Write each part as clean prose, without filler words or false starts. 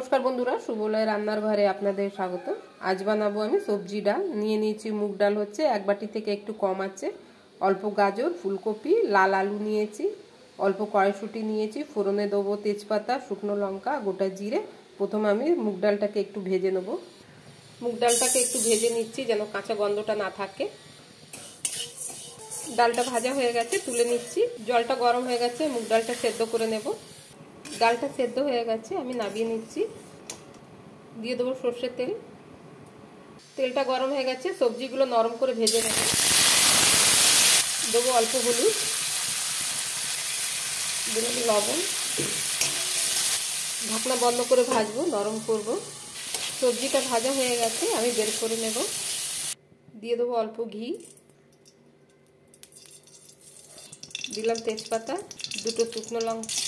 नमस्कार बंधुरा सुबोलय रान्नार घरे आपनादेर स्वागत। आज बानाबो आमी सब्जी डाल निये निয়েছি मुग डाल होच्छे एक बाटी थेके एकटू कम आछे, अल्प गाजर फुलकपि लाल आलू निয়েছি, अल्प कड़ाइशुटी निয়েছি, फोड़ने देबो तेजपाता शुकनो लंका गोटा जिरे। प्रथमे आमी मुग डालटाके एकटू भेजे नेब। मुग डालटाके एकटू भेजे निচ্ছি जेन काँचा गन्धटा ना थाके। डालटा भाजा हये गेছে तुले निচ্ছি। जलटा गरम हये गेছে मुग डालटा सेদ্ধ करे नेब। डालटा सेদ্ধ हये गेছে आमी नामिয়ে নিচ্ছি। দিয়ে দেবো সরষের তেল। তেলটা গরম হয়ে গেছে, সবজিগুলো নরম করে ভেজে নেব। দেবো অল্প হলুদ, দিলাম লবণ। ঢাকনা বন্ধ করে ভাজবো, নরম করব। সবজিটা ভাজা হয়ে গেছে, আমি বের করে নেব। দিয়ে দেবো অল্প ঘি, দিলাম তেজপাতা, দুটো শুকনো লঙ্কা,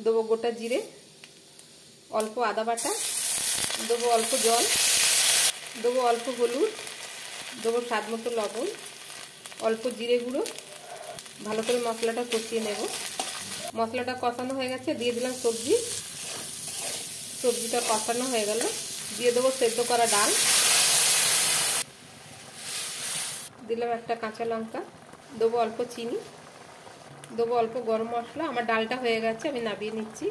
দেবো গোটা জিরে, অল্প আদা বাটা, দেবো অল্প জল, দেবো অল্প হলুদ, দেবো স্বাদ মতো লবণ, অল্প জিরে গুঁড়ো। ভালো করে মশলাটা কষিয়ে নেব। মশলাটা কষানো হয়ে গেছে, দিয়ে দিলাম সবজি। সবজিটা কষানো হয়ে গেল, দিয়ে দেবো সেদ্ধ করা ডাল, দিলাম একটা কাঁচা লঙ্কা, দেবো অল্প চিনি, দেবো অল্প গরম মশলা। আমার ডালটা হয়ে গেছে, আমি নামিয়ে নিচ্ছি।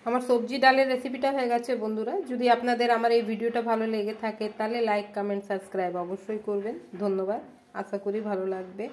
আমার সবজি ডালের রেসিপিটা হয়ে গেছে বন্ধুরা। যদি আপনাদের আমার এই ভিডিওটা ভালো লেগে থাকে তাহলে লাইক কমেন্ট সাবস্ক্রাইব অবশ্যই করবেন। ধন্যবাদ, আশা করি ভালো লাগবে।